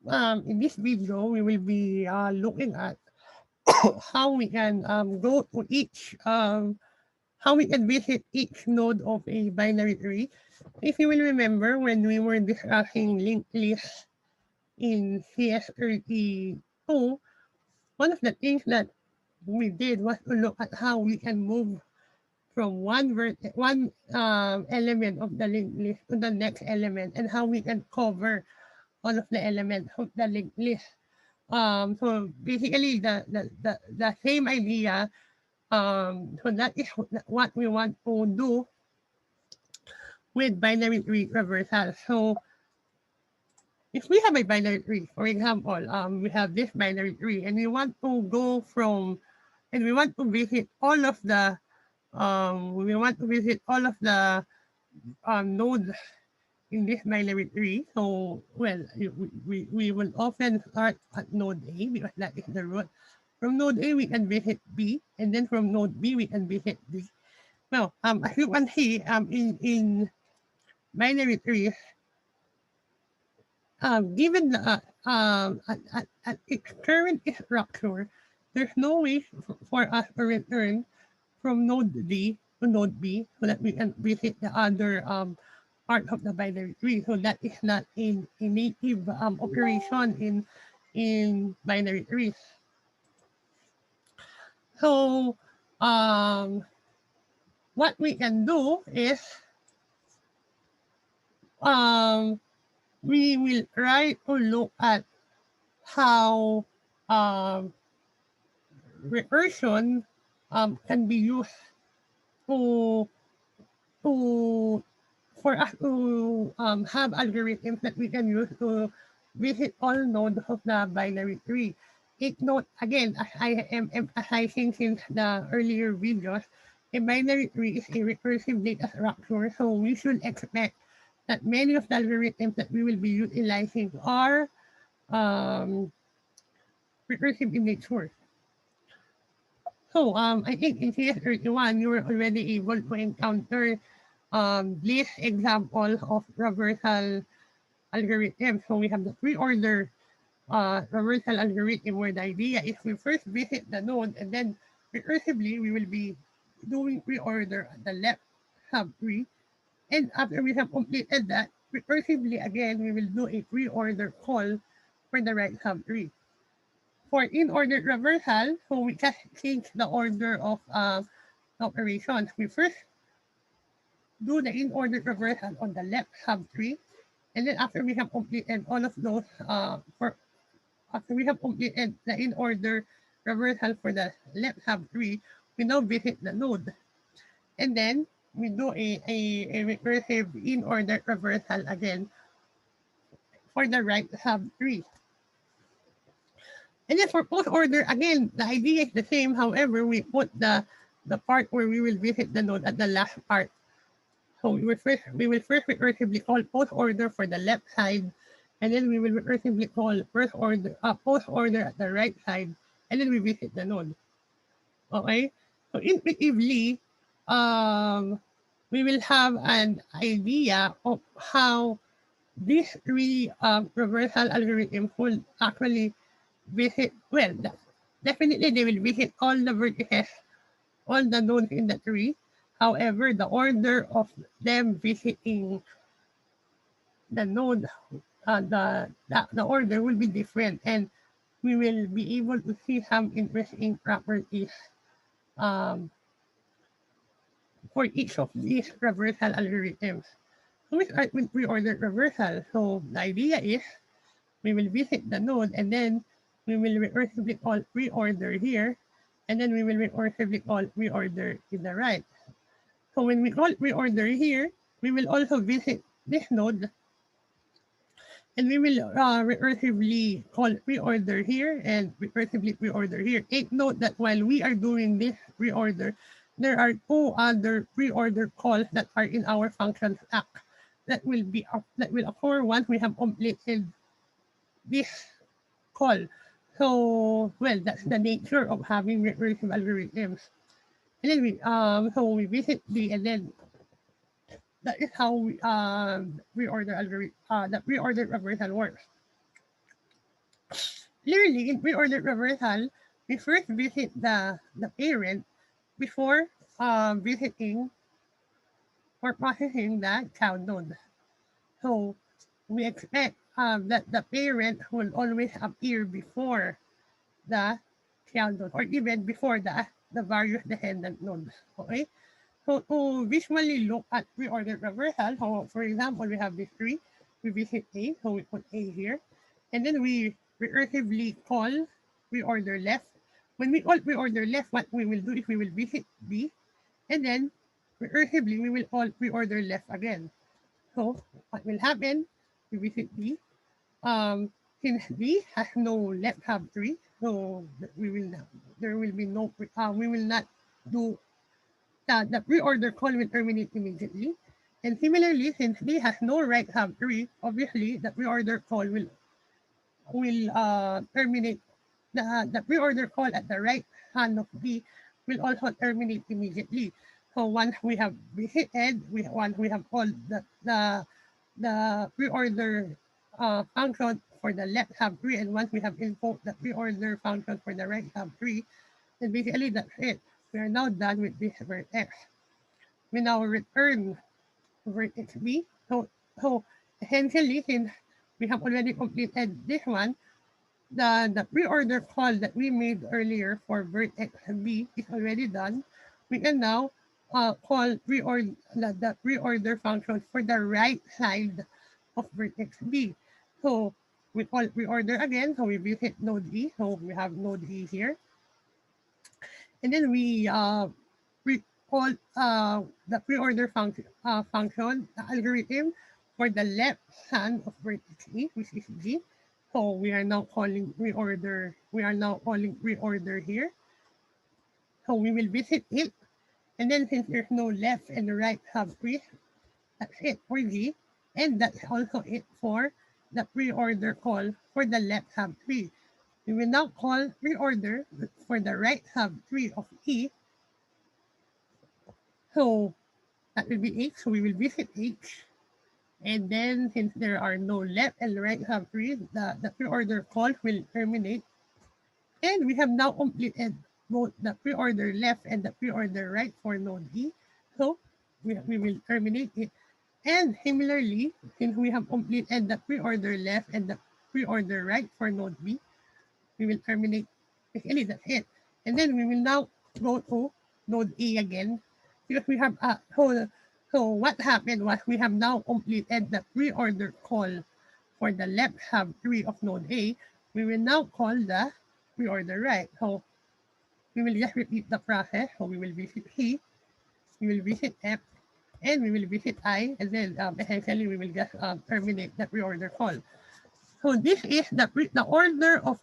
In this video, we will be looking at how we can go to each, how we can visit each node of a binary tree. If you will remember, when we were discussing linked lists in CS32, one of the things that we did was to look at how we can move from one element of the linked list to the next element, and how we can cover all of the elements of the linked list. So basically the same idea. So that is what we want to do with binary tree reversal. So if we have a binary tree, for example, we have this binary tree, and we want to go from, and we want to visit all of the, nodes in this binary tree. So, well, we will often start at node A because that is the root. From node A, we can visit B, and then from node B, we can visit D. Well, as you can see, in binary trees, given the at its current structure, there's no way for us to return from node D to node B so that we can visit the other part of the binary tree. So that is not a native operation in binary trees. So what we can do is um, we will try to look at how um, recursion can be used to to for us to have algorithms that we can use to visit all nodes of the binary tree. Take note again, as I am emphasizing since the earlier videos, a binary tree is a recursive data structure, so we should expect that many of the algorithms that we will be utilizing are um, recursive in nature. So I think in CS31, you were already able to encounter this example of reversal algorithm. So we have the pre-order reversal algorithm where the idea is we first visit the node, and then recursively we will be doing pre-order at the left subtree. And after we have completed that, recursively again, we will do a pre-order call for the right subtree. For in-order reversal, so we just change the order of operations. We first do the in-order reversal on the left subtree, and then after we have completed all of those, after we have completed the in-order reversal for the left subtree, we now visit the node, and then we do a recursive in-order reversal again for the right subtree. And then for post order, again, the idea is the same. However, we put the part where we will visit the node at the last part. So we will first recursively call post order for the left side, and then we will recursively call post order at the right side, and then we visit the node. Okay, so intuitively, um, we will have an idea of how these three reversal algorithms will actually visit. Well, definitely they will visit all the vertices, all the nodes in the tree. However, the order of them visiting the node, the order will be different, and we will be able to see some interesting properties um, for each of these reversal algorithms. So we start with pre-ordered reversal. So the idea is we will visit the node, and then we will recursively call pre-order here, and then we will recursively call pre-order in the right. So when we call pre-order here, we will also visit this node, and we will recursively call pre-order here and recursively pre-order here. Take note that while we are doing this pre-order, there are two other pre-order calls that are in our function stack that will occur once we have completed this call. So, well, that's the nature of having recursive algorithms. And then so we visit the, and then that is how we reorder algorithm, the reorder reversal works. Clearly, in reordered reversal, we first visit the parent before visiting or processing the child node. So we expect that the parent will always appear before the child node or even before the various descendant nodes. Okay? So to visually look at reordered reversal, so for example, we have this tree, we visit A, so we put A here, and then we recursively call reorder left. When we call reorder left, what we will do is we will visit B, and then recursively we will call reorder left again. So what will happen? We visit B. Since B has no left hub tree, so we will not, there will be no we will not do the pre-order call will terminate immediately. And similarly, since B has no right hub tree, obviously the pre-order call will terminate the pre-order call at the right hand of B will also terminate immediately. So once we have visited, once we have called the pre-order function for the left hub tree, and once we have invoked the pre-order function for the right hub tree, then basically that's it. We are now done with this vertex. We now return vertex B. So essentially, since we have already completed this one, the pre-order call that we made earlier for vertex B is already done. We can now call the pre-order function for the right side of vertex B. So we call pre-order again. So we visit node E. So we have node E here. And then we call the pre-order function, the algorithm for the left hand of vertex E, which is G. So we are now calling reorder. We are now calling reorder here. So we will visit it. And then since there's no left and right subtree, that's it for G. And that's also it for the pre-order call for the left subtree. We will now call reorder for the right subtree of E. So that will be H. So we will visit H. And then since there are no left and right subtrees, the pre-order call will terminate. And we have now completed both the pre-order left and the pre-order right for node E. So we will terminate it. And similarly, since we have completed the pre-order left and the pre-order right for node B, we will terminate. Basically, that's it. And then we will now go to node A again because we have so what happened was we have now completed the pre-order call for the left hub tree of node A. We will now call the pre-order right. So we will just repeat the process. So we will visit C, we will visit F, and we will visit I, and then essentially we will just terminate the pre-order call. So this is the order of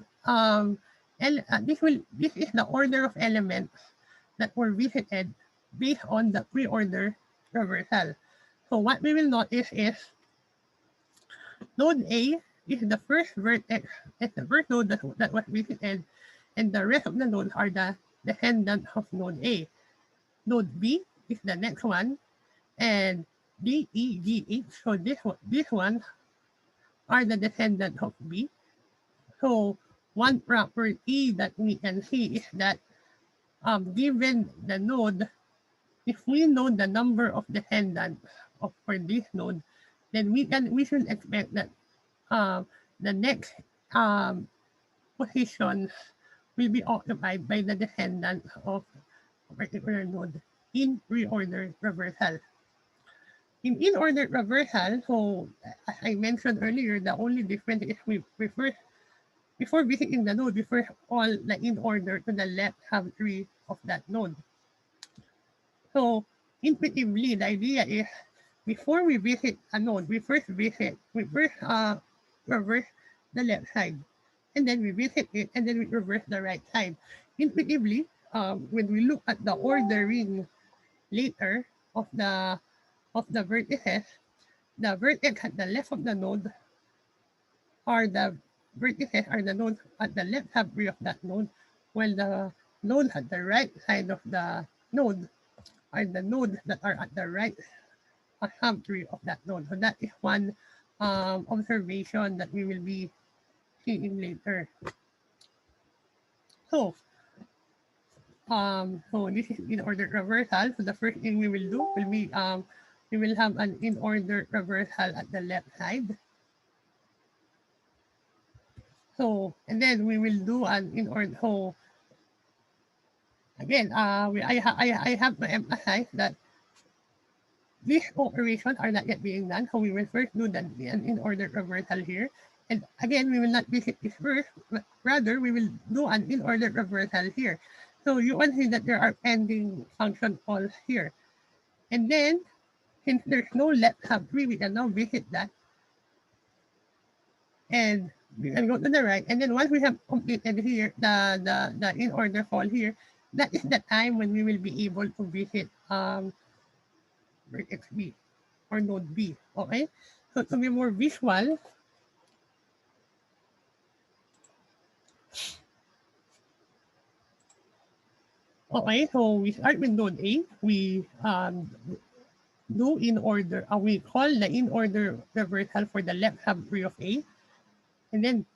this is the order of elements that were visited based on the pre-order reversal. So what we will notice is node A is the first vertex, it's the first node that was visited, and the rest of the nodes are the descendant of node A. Node B is the next one, and D, E, G, H. So this one are the descendant of B. So one property that we can see is that given the node, if we know the number of descendants for this node, then we should expect that the next positions will be occupied by the descendants of a particular node in reorder reversal. In order reversal, so as I mentioned earlier, the only difference is we first, before visiting the node, we first call the in order to the left hand tree of that node. So intuitively, the idea is before we visit a node, we first reverse the left side, and then we visit it, and then we reverse the right side. Intuitively, when we look at the ordering later of the vertices, the vertex at the left of the node are the vertices are the nodes at the left subtree of that node, while the nodes at the right side of the node are the nodes that are at the right subtree of that node. So that is one observation that we will be seeing later. So, so this is in order reversal. So the first thing we will do will be we will have an in order reversal at the left side. So and then we will do an in order. So again, I have to emphasize that these operations are not yet being done. So we will first do an in order reversal here. And again, we will not visit this first, but rather we will do an in order reversal here. So you will see that there are pending function calls here. And then, since there's no left hub tree, we can now visit that. And we can go to the right. And then once we have completed here the in order call here, that is the time when we will be able to visit vertex B or node B. Okay? So to be more visual, okay, so we start with node A. We do in order, we call the in order reversal for the left hub tree of A. And then,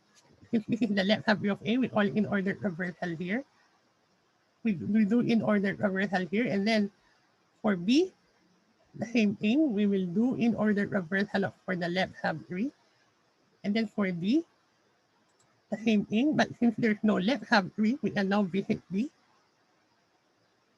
since this is the left hub tree of A, we call in order reversal here. We do in order reversal here. And then for B, the same thing. We will do in order reversal for the left hub tree. And then for D, the same thing. But since there's no left hub tree, we can now visit D.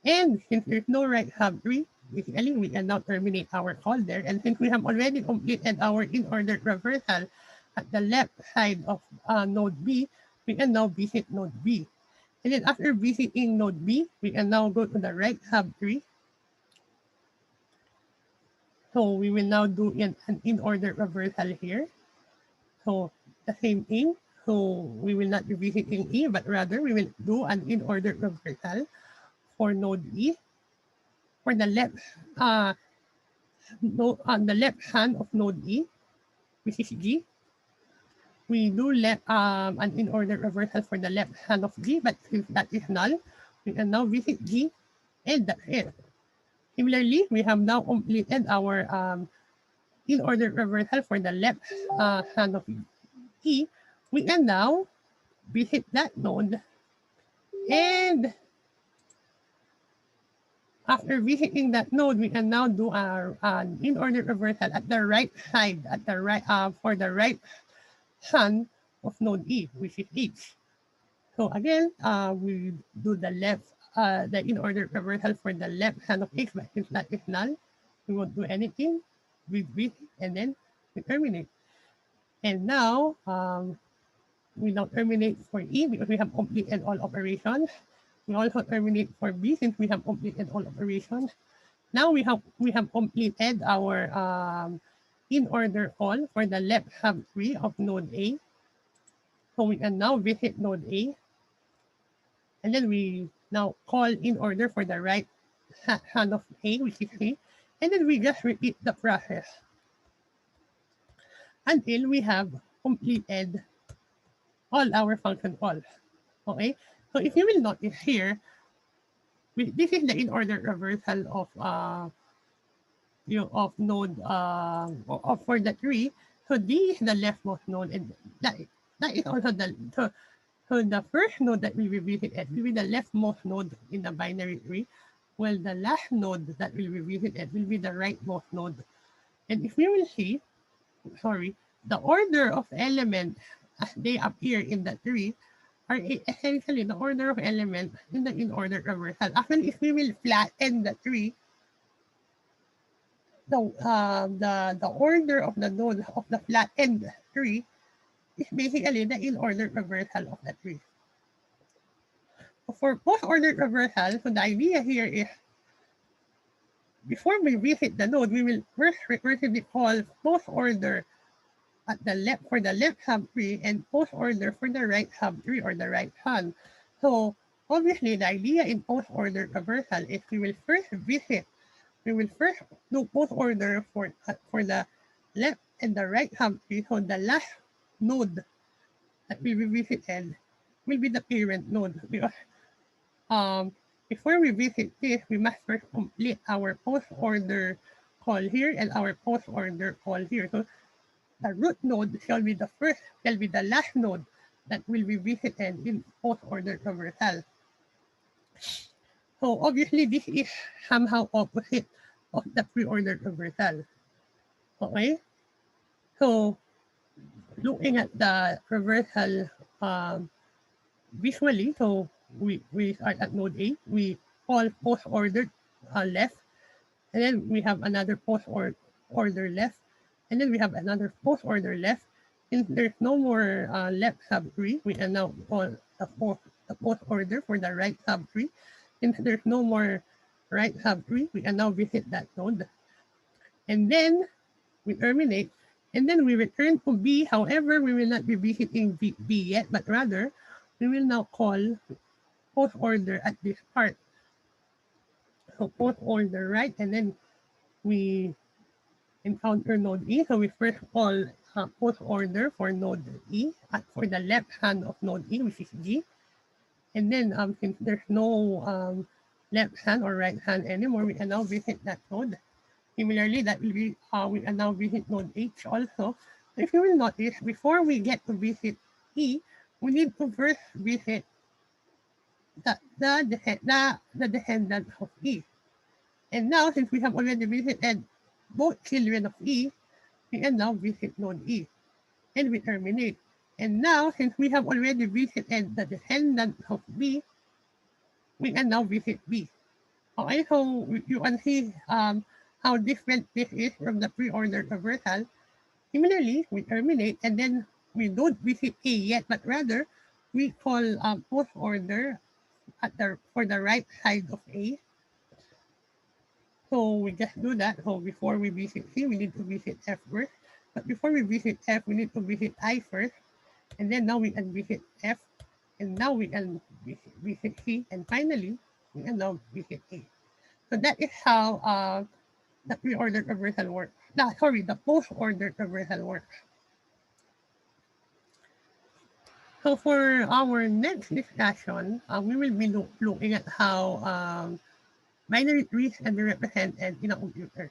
And since there's no right hub tree, basically we can now terminate our call there. And since we have already completed our in order reversal at the left side of node B, we can now visit node B. And then after visiting node B, we can now go to the right hub tree. So we will now do an in order reversal here. So the same thing. So we will not be visiting E, but rather we will do an in order reversal for node E. For the left node on the left hand of node E, which is G, we do an in order reversal for the left hand of G, but since that is null, we can now visit G, and that's it. Similarly, we have now completed our in order reversal for the left hand of E. We can now visit that node, and after visiting that node, we can now do our in order reversal at the right side, at the right for the right hand of node E, which is H. So again, we do the left, the in order reversal for the left hand of H, but since that is null, we won't do anything. We visit and then we terminate. And now we now terminate for E because we have completed all operations. We also terminate for B since we have completed all operations. Now we have completed our in order call for the left hub tree of node A. So we can now visit node A. And then we now call in order for the right hand of A, which is A. And then we just repeat the process until we have completed all our function calls. Okay? So if you will notice here, this is the in order reversal of of node for the tree. So D is the leftmost node, and that is also so the first node that we will visit will be the leftmost node in the binary tree, while the last node that will be visited will be the rightmost node. And if you will see, the order of elements as they appear in the tree are essentially the order of elements in the in order reversal. Actually, if we will flatten the tree, the order of the node of the flattened tree is basically the in order reversal of the tree. For post-ordered reversal, so the idea here is before we visit the node, we will first recursively call post-order at the left for the left subtree and post-order for the right subtree or the right hand. So obviously the idea in post-order reversal is we will first do post-order for the left and the right subtree. So the last node that will be visited will be the parent node because before we visit this, we must first complete our post-order call here and our post-order call here. So the root node shall be the last node that will be visited in post-order traversal. So obviously this is somehow opposite of the pre-order traversal. Okay? So looking at the traversal visually, so we start at node A, we call post-order left, and then we have another post-order left, and then we have another post-order left. Since there's no more left subtree, we can now call the post-order for the right subtree. Since there's no more right subtree, we can now visit that node. And then we terminate, and then we return to B. However, we will not be visiting B yet, but rather we will now call post order at this part. So post order right, and then we encounter node E. So we first call post order for node E for the left hand of node E, which is G. And then since there's no left hand or right hand anymore, we can now visit that node. Similarly, that will be we can now visit node H also. So if you will notice, before we get to visit E, we need to first visit the descendant of E. And now, since we have already visited both children of E, we can now visit node E. And we terminate. And now, since we have already visited the descendant of B, we can now visit B. Okay, so you can see how different this is from the pre-order traversal. Similarly, we terminate and then we don't visit A yet, but rather we call post-order for the right side of A. So we just do that. So before we visit C, we need to visit F first. But before we visit F, we need to visit I first. And then now we can visit F. And now we can visit C. And finally, we can now visit A. So that is how the pre-order traversal works. No, sorry, the post-order traversal works. So for our next discussion, we will be looking at how binary trees can be represented in a computer.